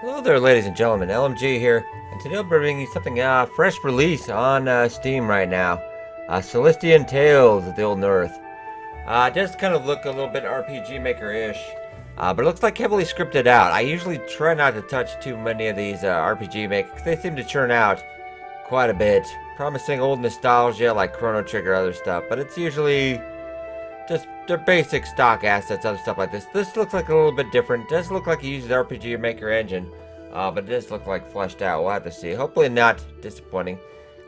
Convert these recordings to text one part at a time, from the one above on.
Hello there, ladies and gentlemen. LMG here, and today I'll be bringing you something fresh release on Steam right now. Celestian Tales of the Old North. It does kind of look a little bit RPG Maker-ish, but it looks like heavily scripted out. I usually try not to touch too many of these RPG Makers, because they seem to churn out quite a bit, promising old nostalgia like Chrono Trigger or other stuff, but it's usually just their basic stock assets, other stuff like this. This looks like a little bit different. It does look like he uses the RPG Maker engine, but it does look like fleshed out. We'll have to see. Hopefully not disappointing.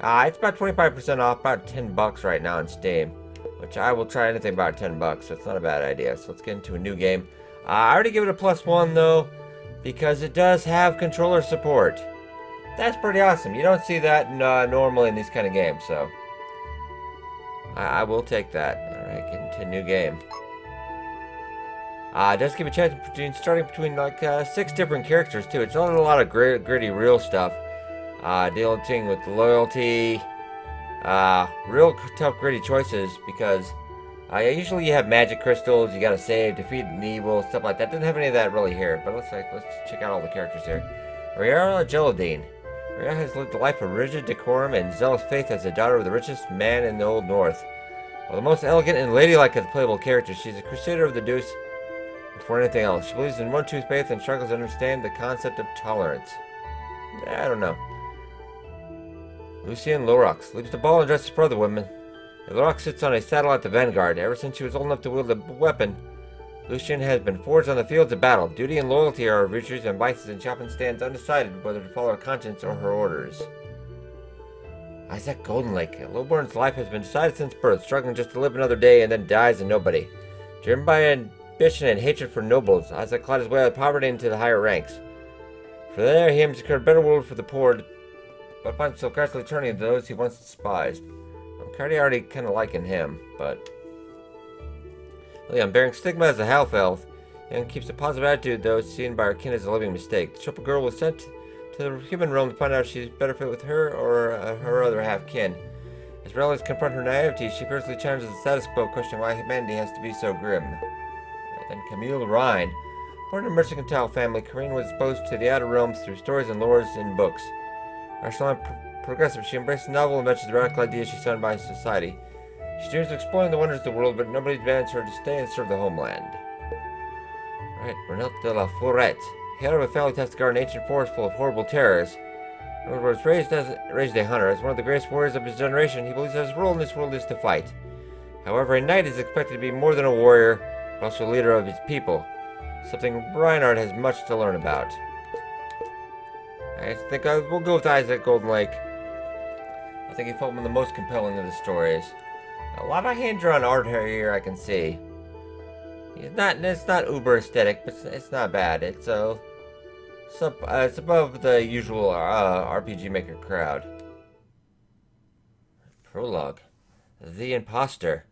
It's about 25% off, about $10 right now on Steam, which I will try anything about $10, so it's not a bad idea. So let's get into a new game. I already give it a +1 though, because it does have controller support. That's pretty awesome. You don't see that normally in these kind of games, so I will take that. Alright, get into a new game. It does give a chance starting between like 6 different characters too. It's not a lot of gritty, real stuff. Dealing with loyalty, real tough, gritty choices because usually you have magic crystals, you gotta save, defeat an evil, stuff like that. Doesn't have any of that really here. But let's check out all the characters here. Riara Geladine. Riara has lived a life of rigid decorum and zealous faith as the daughter of the richest man in the Old North. While the most elegant and ladylike of the playable characters, she's a crusader of the deuce before anything else. She believes in one true faith and struggles to understand the concept of tolerance. I don't know. Lucien Lorox leaves the ball and dresses for other women. Lorox sits on a saddle at the vanguard. Ever since she was old enough to wield a weapon, Lucien has been forged on the fields of battle. Duty and loyalty are her virtues, and vices, and Chopin stands undecided whether to follow her conscience or her orders. Isaac Goldenlake. A lowborn's life has been decided since birth, struggling just to live another day and then dies a nobody. Driven by ambition and hatred for nobles, Isaac clawed his way out of poverty into the higher ranks. For there, he aims to create a better world for the poor, but finds himself constantly turning to those he once despised. I'm kinda already kind of liking him, but Leon, bearing stigma as a half-elf, Young keeps a positive attitude, though seen by her kin as a living mistake. The triple girl was sent to the human realm to find out if she's better fit with her or her other half-kin. As relatives confront her naivety, she fiercely challenges the status quo, questioning why humanity has to be so grim. And then Camille Rhine. Born in a mercantile family, Corinne was exposed to the outer realms through stories and lores in books. Rational and progressive, she embraced the novel and ventures the radical ideas she's surrounded by society. She dreams of exploring the wonders of the world, but nobody demands her to stay and serve the homeland. Right, Renate de la Forêt. Hail of a family test to guard an ancient forest full of horrible terrors. He was raised a hunter. As one of the greatest warriors of his generation, he believes that his role in this world is to fight. However, a knight is expected to be more than a warrior, but also a leader of his people. Something Reinhardt has much to learn about. I think we'll go with Isaac Goldenlake. I think he felt one of the most compelling of the stories. A lot of hand-drawn art here I can see. It's not uber aesthetic, but it's not bad. It's above the usual RPG Maker crowd. Prologue. The Imposter.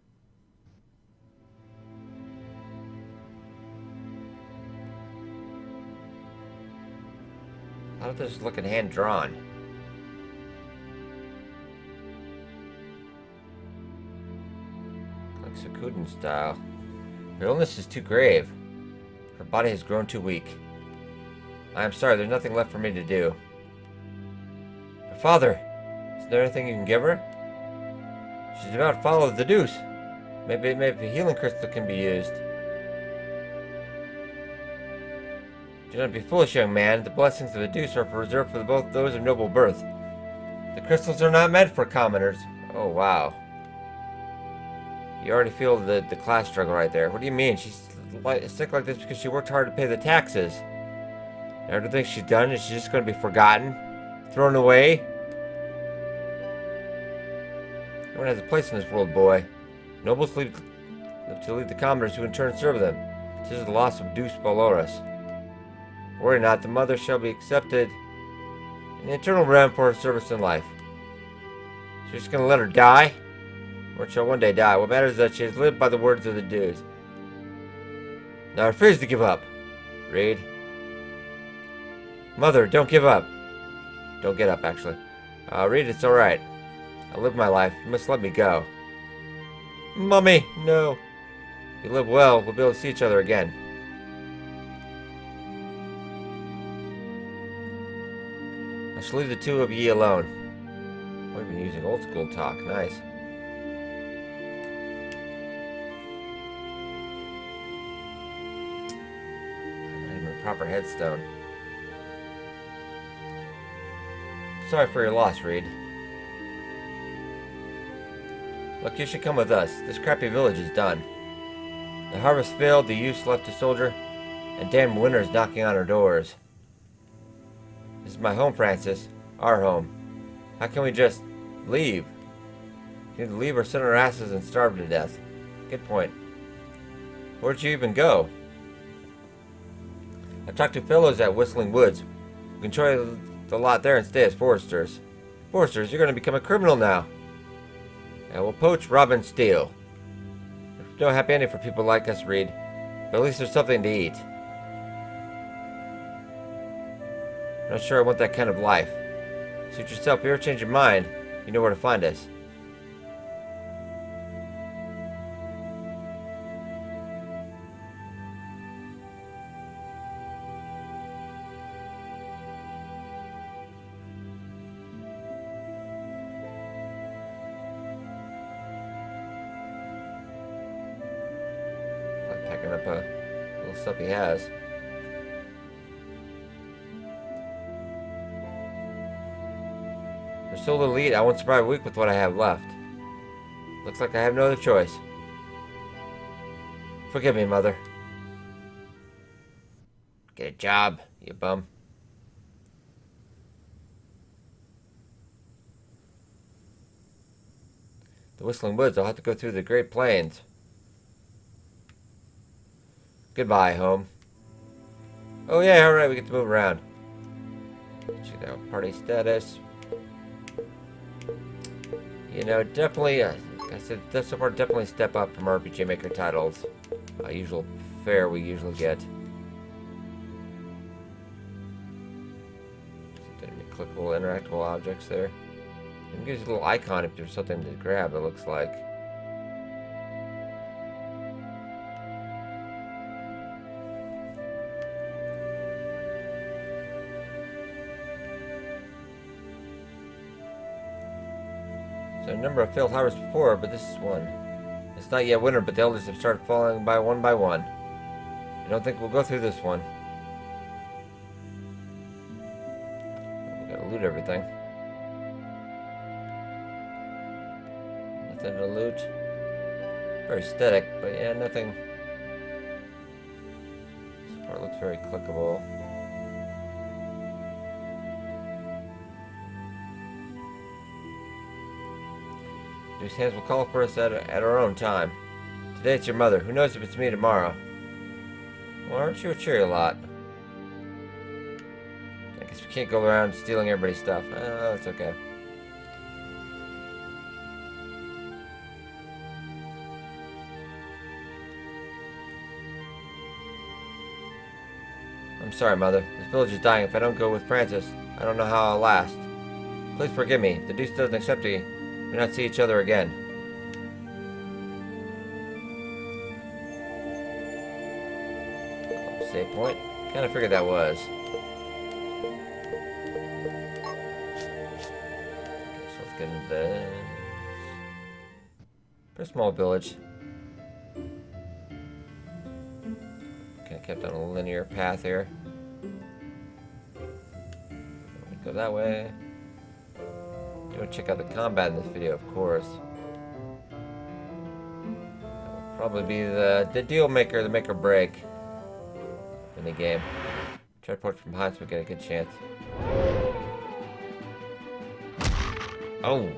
How does this look hand-drawn? Like Sakuden style. Her illness is too grave. Her body has grown too weak. I am sorry, there's nothing left for me to do. But Father, is there anything you can give her? She's about to follow the deuce. Maybe a healing crystal can be used. Do not be foolish, young man. The blessings of the deuce are reserved for both those of noble birth. The crystals are not meant for commoners. Oh, wow. You already feel the class struggle right there. What do you mean? She's sick like this because she worked hard to pay the taxes. Everything she's done is she's just going to be forgotten? Thrown away? Everyone has a place in this world, boy. Nobles live to lead the commoners who in turn serve them. This is the loss of Deus Valoris. Worry not, the mother shall be accepted in the eternal realm for her service in life. So you're just going to let her die? Or shall one day die. What matters is that she has lived by the words of the Deus. Now I refuse to give up. Read. Mother, don't give up. Don't get up, actually. Read, it's alright. I live my life. You must let me go. Mummy, no. If you live well, we'll be able to see each other again. should leave the two of ye alone. We've been using old school talk. Nice. Not even a proper headstone. Sorry for your loss, Reed. Look, you should come with us. This crappy village is done. The harvest failed, the youth left to soldier, and damn winter's knocking on our doors. This is my home, Francis. Our home. How can we just leave? We can leave or sit on our asses and starve to death. Good point. Where'd you even go? I talked to fellows at Whistling Woods. We can try the lot there and stay as foresters. Foresters, you're going to become a criminal now. And we'll poach, rob, and steal. There's no happy ending for people like us, Reed. But at least there's something to eat. I'm not sure I want that kind of life. Suit yourself. If you ever change your mind, you know where to find us. Like packing up a little stuff he has. There's so little to eat, I won't survive a week with what I have left. Looks like I have no other choice. Forgive me, Mother. Get a job, you bum. The Whistling Woods, I'll have to go through the Great Plains. Goodbye, home. Oh yeah, alright, we get to move around. Check out party status. You know, definitely, like I said, this so far definitely step up from RPG Maker titles. Usual fare we usually get. Any clickable, interactable objects there. It gives you a little icon if there's something to grab, it looks like. So a number of failed harvests before, but this is one. It's not yet winter, but the elders have started falling by one. I don't think we'll go through this one. We gotta loot everything. Nothing to loot. Very aesthetic, but yeah, nothing. This part looks very clickable. These hands will call for us at our own time. Today it's your mother. Who knows if it's me tomorrow? Well, aren't you a cheery lot? I guess we can't go around stealing everybody's stuff. That's okay. I'm sorry, Mother. This village is dying. If I don't go with Francis, I don't know how I'll last. Please forgive me. If the Deuce doesn't accept me, we may not see each other again. Save point. Kind of figured that was. Okay, so let's get into this. Pretty small village. Kind of kept on a linear path here. Go that way. You want to check out the combat in this video, of course. That will probably be the deal maker, the make or break in the game. Try to approach from behind so we get a good chance. Oh!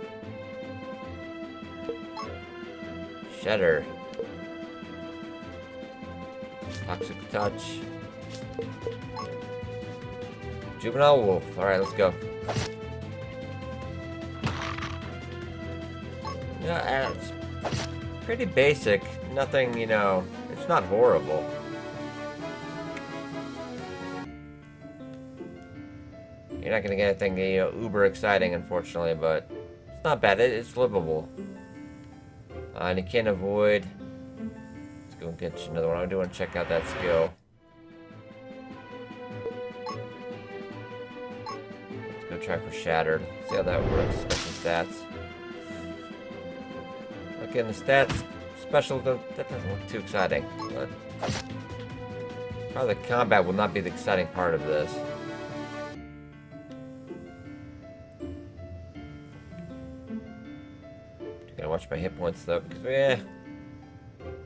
Shatter. Toxic touch. Juvenile wolf. Alright, let's go. Yeah, it's pretty basic. Nothing, you know, it's not horrible. You're not gonna get anything, you know, uber exciting, unfortunately, but it's not bad. It's livable. And you can't avoid. Let's go and get you another one. I do want to check out that skill. Let's go try for shattered. See how that works. Special stats. Again, the stats special, that doesn't look too exciting. But probably the combat will not be the exciting part of this. Gotta watch my hit points though, because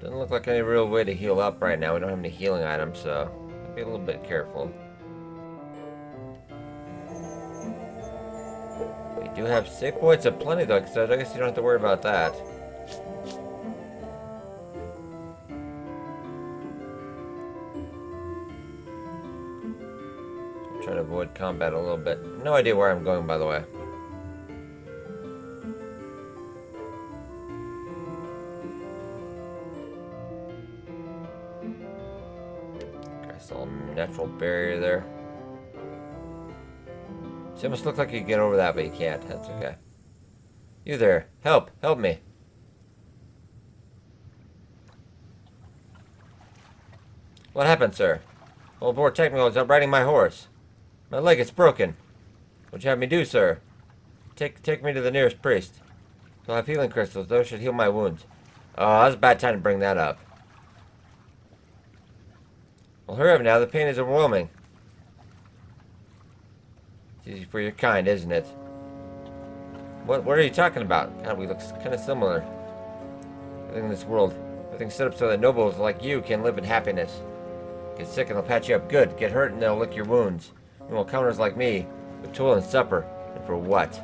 doesn't look like any real way to heal up right now. We don't have any healing items, so I'll be a little bit careful. We do have save points of plenty though, so I guess you don't have to worry about that. I'm trying to avoid combat a little bit. No idea where I'm going, by the way. I saw a natural barrier there. So it must look like you can get over that, but you can't. That's okay. You there. Help. Help me. What happened, sir? Old Boar Technical is up riding my horse. My leg is broken. What'd you have me do, sir? Take me to the nearest priest. He'll have healing crystals. Those should heal my wounds. Oh, that was a bad time to bring that up. Well, hurry up now. The pain is overwhelming. It's easy for your kind, isn't it? What are you talking about? God, we look kind of similar. Everything in this world. Everything's set up so that nobles like you can live in happiness. Get sick and they'll patch you up good. Get hurt and they'll lick your wounds. Meanwhile, commoners like me would toil and suffer. And for what?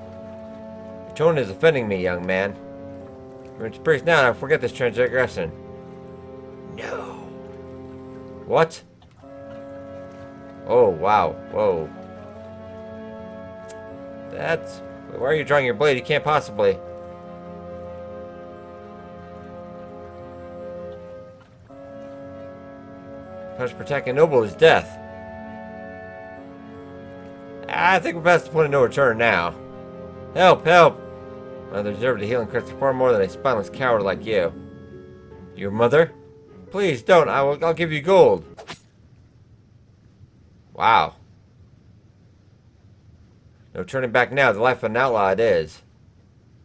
Your tone is offending me, young man. We're into priest now. Now forget this transgression. No. What? Oh, wow. Whoa. That's... Why are you drawing your blade? You can't possibly... Punch protecting noble is death. I think we're past the point of no return now. Help! Help! I deserve the healing crystal far more than a spineless coward like you. Your mother? Please don't. I'll give you gold. Wow. No turning back now. The life of an outlaw it is.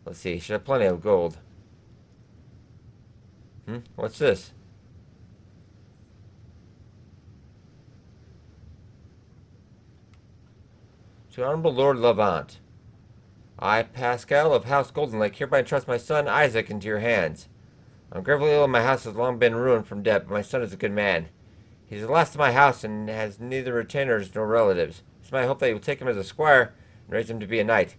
Let's see. Should have plenty of gold. What's this? To Honorable Lord Levant, I, Pascal of House Golden Lake, hereby entrust my son Isaac into your hands. I'm gravely ill and my house has long been ruined from debt, but my son is a good man. He's the last of my house and has neither retainers nor relatives. It's my hope that you will take him as a squire and raise him to be a knight.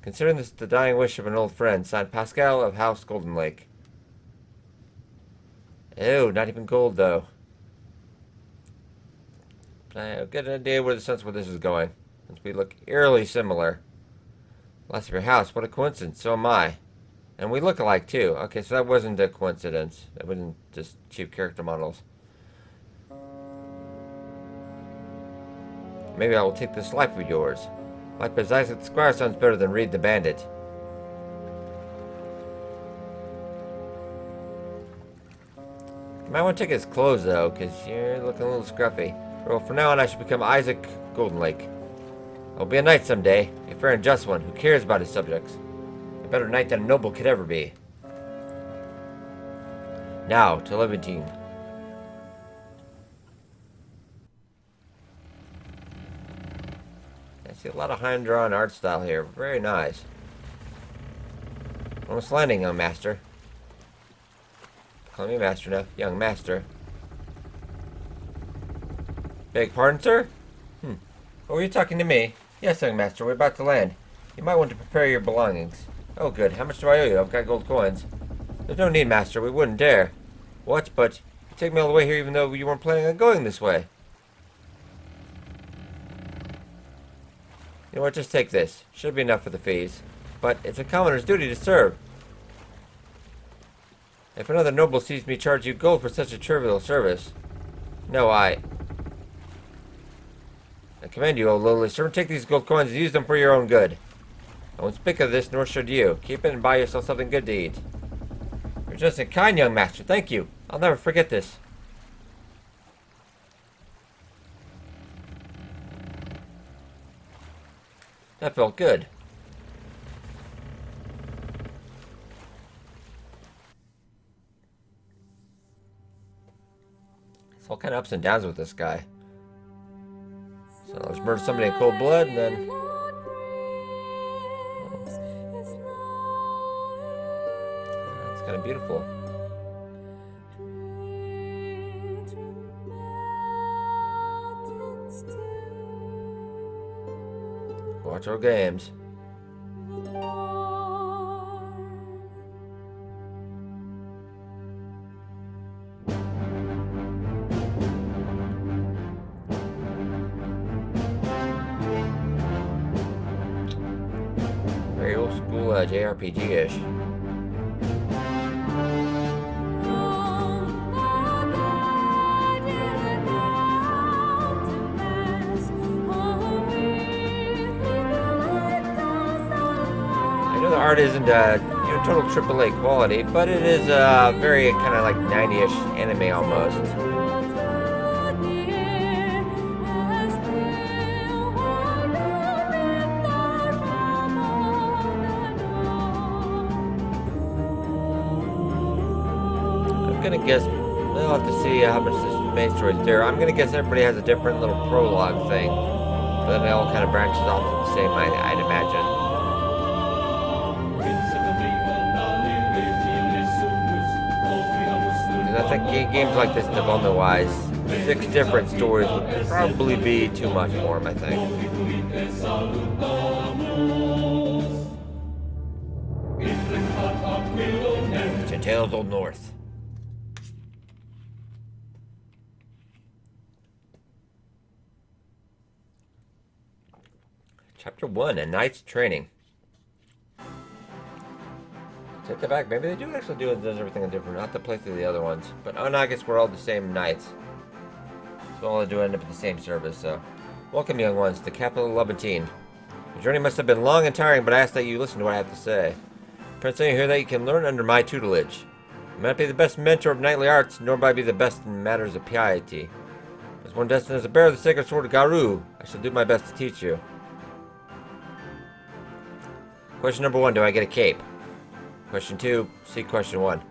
Considering this the dying wish of an old friend, signed Pascal of House Golden Lake. Ew, not even gold though. But I have a good idea where this is going. Since we look eerily similar. Last of your house, what a coincidence, so am I. And we look alike too. Okay, so that wasn't a coincidence. That wasn't just cheap character models. Maybe I will take this life of yours. Life as Isaac the Squire sounds better than Reed the Bandit. You might want to take his clothes though, because you're looking a little scruffy. Well, from now on I should become Isaac Golden Lake. I'll be a knight someday, a fair and just one who cares about his subjects. A better knight than a noble could ever be. Now, to Levantine. I see a lot of hand-drawn art style here. Very nice. Almost landing, young master. Call me master now. Young master. Beg pardon, sir? Oh, were you talking to me? Yes, young master, we're about to land. You might want to prepare your belongings. Oh, good. How much do I owe you? I've got gold coins. There's no need, master. We wouldn't dare. What? But you take me all the way here even though you weren't planning on going this way. You know what? Just take this. Should be enough for the fees. But it's a commoner's duty to serve. If another noble sees me charge you gold for such a trivial service. No, I commend you, O lowly servant. Take these gold coins and use them for your own good. I won't speak of this, nor should you. Keep it and buy yourself something good to eat. You're just a kind young master. Thank you. I'll never forget this. That felt good. It's all kind of ups and downs with this guy. So let's murder somebody in cold blood, and then... That's kind of beautiful. Watch our games. Very old school JRPG-ish. The art isn't total AAA quality, but it is very kind of like 90-ish anime almost. I'm gonna guess we'll have to see how much this main story is there. I'm gonna guess everybody has a different little prologue thing, but then it all kind of branches off to the same, I'd imagine. I think games like this, development-wise, 6 different stories would probably be too much for him, I think. It's Tales Old North. Chapter 1, A Knight's Training. Take that back. Maybe they do actually do everything different. Not to play through the other ones. But oh no, I guess we're all the same knights. So all do end up in the same service, so. Welcome, young ones, to the capital of Levantine. The journey must have been long and tiring, but I ask that you listen to what I have to say. Prince, I hear that you can learn under my tutelage. I may not be the best mentor of knightly arts, nor may I be the best in matters of piety. As one destined as a bearer of the sacred sword of Garu, I shall do my best to teach you. Question number 1, do I get a cape? Question 2, see question 1.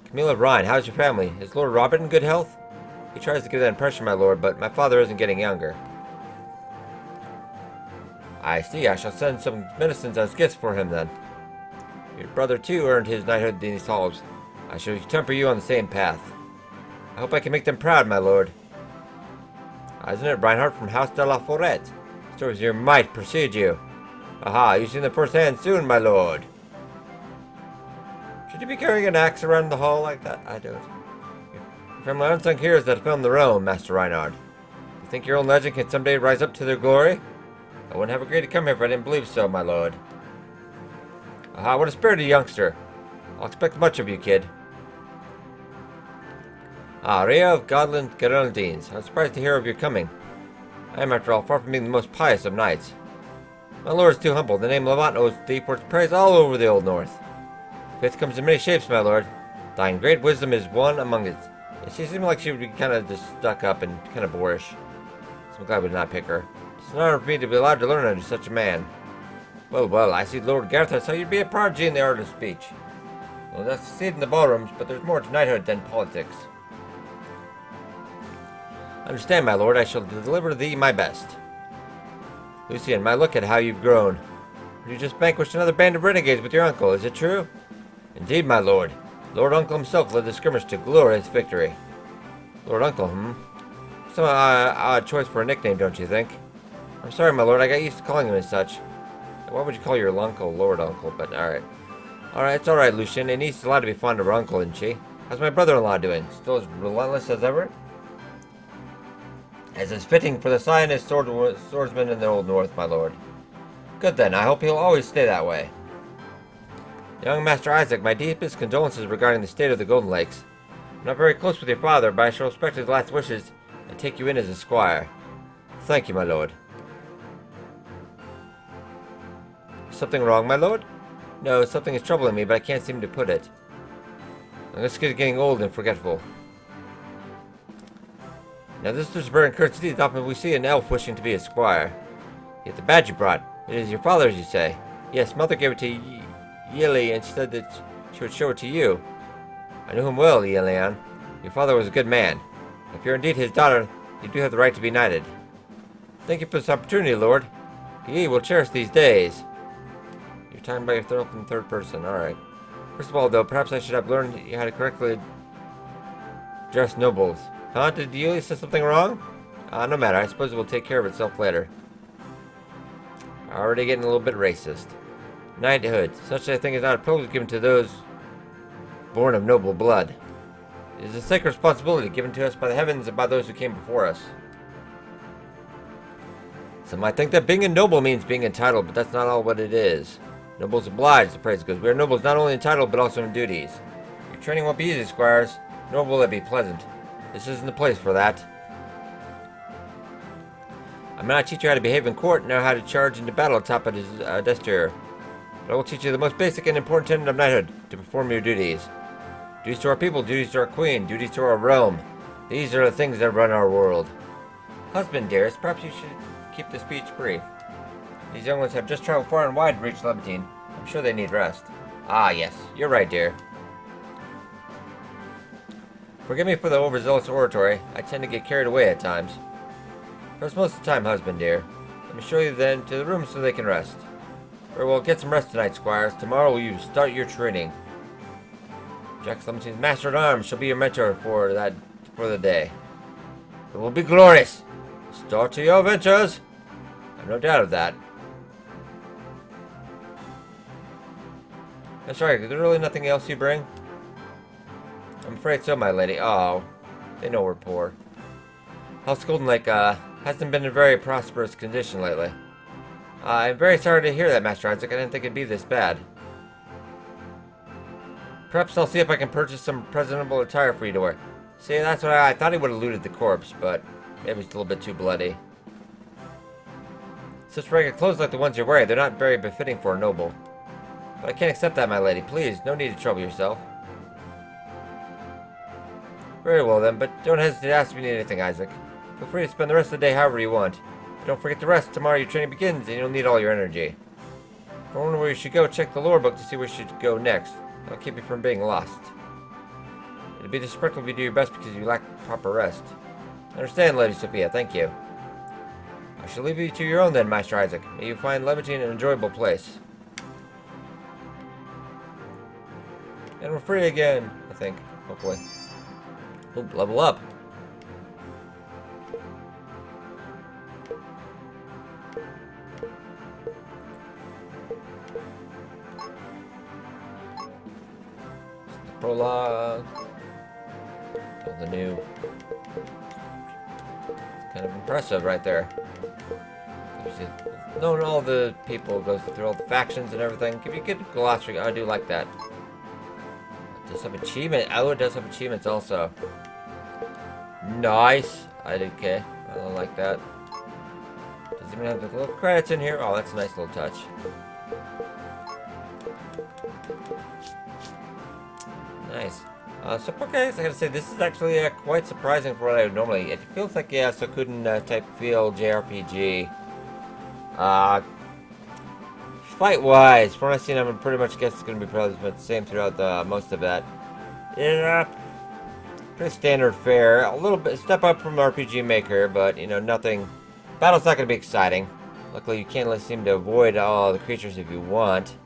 Camilla Rhine, how's your family? Is Lord Robert in good health? He tries to give that impression, my lord, but my father isn't getting younger. I see, I shall send some medicines as gifts for him then. Your brother too earned his knighthood in these halls. I shall temper you on the same path. I hope I can make them proud, my lord. Isn't it Reinhardt from House de la Forêt? Stories of your might precede you. Aha, you've seen them firsthand soon, my lord. Should you be carrying an axe around the hall like that? I don't. From my unsung heroes that filmed the realm, Master Reinhard. You think your own legend can someday rise up to their glory? I wouldn't have agreed to come here if I didn't believe so, my lord. Aha, what a spirited youngster. I'll expect much of you, kid. Ah, Rhea of Godland Geraldines. I'm surprised to hear of your coming. I am, after all, far from being the most pious of knights. My lord is too humble. The name Levant owes thee for its praise all over the Old North. Faith comes in many shapes, my lord. Thine great wisdom is one among it. She seemed like she would be kind of just stuck up and kind of boorish. So I'm glad we did not pick her. It's an honor for me to be allowed to learn under such a man. Well, well, I see Lord Gareth saw you'd be a prodigy in the art of speech. Well, that's succeed in the ballrooms, but there's more to knighthood than politics. Understand, my lord, I shall deliver thee my best. Lucian, my look at how you've grown. You just vanquished another band of renegades with your uncle, is it true? Indeed, my lord. Lord Uncle himself led the skirmish to glorious victory. Lord Uncle, Some odd choice for a nickname, don't you think? I'm sorry, my lord, I got used to calling him as such. Why would you call your uncle Lord Uncle, but alright. Alright, it's alright, Lucian. Anise is allowed to be fond of her uncle, isn't she? How's my brother-in-law doing? Still as relentless as ever? As is fitting for the Zionist swordsman in the Old North, my lord. Good then, I hope he'll always stay that way. Young Master Isaac, my deepest condolences regarding the state of the Golden Lakes. I'm not very close with your father, but I shall respect his last wishes and take you in as a squire. Thank you, my lord. Is something wrong, my lord? No, something is troubling me, but I can't seem to put it. I'm just getting old and forgetful. Now this is very courtesy is often we see an elf wishing to be a squire. Yet the badge you brought, It is your father's, you say? Yes, mother gave it to Yili and she said that she would show it to you. I knew him well, Yilian. Your father was a good man. If you're indeed his daughter, you do have the right to be knighted. Thank you for this opportunity, Lord. Ye will cherish these days. You're talking about yourself in third person. Alright. First of all, though, perhaps I should have learned how to correctly address nobles. Huh? Did Yuli say something wrong? No matter. I suppose it will take care of itself later. Already getting a little bit racist. Knighthood. Such a thing is not a privilege given to those born of noble blood. It is a sacred responsibility given to us by the heavens and by those who came before us. Some might think that being a noble means being entitled, but that's not all what it is. Nobles obliged, the praise goes. We are nobles not only entitled, but also in duties. Your training won't be easy, squires, nor will it be pleasant. This isn't the place for that. I may not teach you how to behave in court, nor how to charge into battle atop a destrier. But I will teach you the most basic and important tenet of knighthood, to perform your duties. Duties to our people, duties to our queen, duties to our realm. These are the things that run our world. Husband, dearest, perhaps you should keep the speech brief. These young ones have just traveled far and wide to reach Levantine. I'm sure they need rest. Ah, yes, you're right, dear. Forgive me for the overzealous oratory. I tend to get carried away at times. Rest most of the time, husband, dear. Let me show you then to the room so they can rest. Very well, get some rest tonight, squires. Tomorrow you start your training. Jack Levantine's master at arms shall be your mentor for the day. It will be glorious. Start to your ventures. I've no doubt of that. That's right. Is there really nothing else you bring? I'm afraid so, my lady. Oh, they know we're poor. House Golden Lake hasn't been in a very prosperous condition lately. I'm very sorry to hear that, Master Isaac. I didn't think it'd be this bad. Perhaps I'll see if I can purchase some presentable attire for you to wear. See, that's what I thought he would have looted the corpse, but maybe it's a little bit too bloody. Such ragged clothes like the ones you're wearing, they're not very befitting for a noble. But I can't accept that, my lady. Please, no need to trouble yourself. Very well then, but don't hesitate to ask if you need anything, Isaac. Feel free to spend the rest of the day however you want. But don't forget to rest. Tomorrow your training begins, and you'll need all your energy. If you wonder where you should go, check the lorebook to see where you should go next. That'll keep you from being lost. It'll be disrespectful if you do your best because you lack proper rest. I understand, Lady Sophia. Thank you. I shall leave you to your own then, Master Isaac. May you find Levantine an enjoyable place. And we're free again, I think. Hopefully. Ooh, level up. Prologue. Oh, the new. It's kind of impressive right there. Knowing all the people, goes through all the factions and everything. Give you a good glossary. I do like that. It does have achievement. Oh, it does have achievements also. Nice. I did okay. I don't like that. Does even have the little credits in here. Oh, that's a nice little touch. Nice. So far, guys, I gotta say, this is actually quite surprising for what I would normally. It feels like, yeah, Sokuden type feel JRPG. Fight-wise, from what I've seen, I would pretty much guess it's gonna be probably the same throughout most of that. Yeah, pretty standard fare. A little bit step up from RPG Maker, but you know, nothing. Battle's not gonna be exciting. Luckily, you can't seem to avoid all the creatures if you want.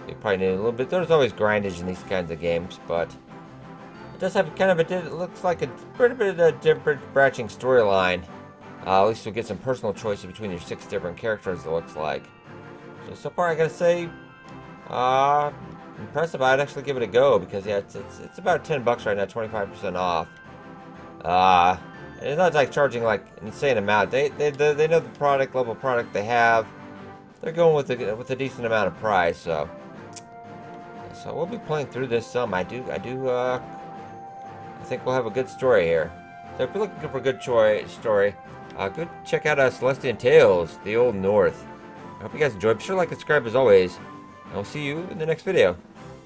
You probably need a little bit. There's always grindage in these kinds of games, but it does have kind of a. It looks like a pretty bit of a different branching storyline. At least you'll get some personal choices between your 6 different characters. It looks like. So far, I gotta say, impressive. I'd actually give it a go because yeah, it's about $10 right now, 25% off. And it's not like charging like an insane amount. They know the product level product they have. They're going with a decent amount of price, so. So we'll be playing through this some. I think we'll have a good story here. So if you're looking for a good story, go check out Celestian Tales, The Old North. I hope you guys enjoyed. Be sure to like and subscribe as always. And I'll see you in the next video.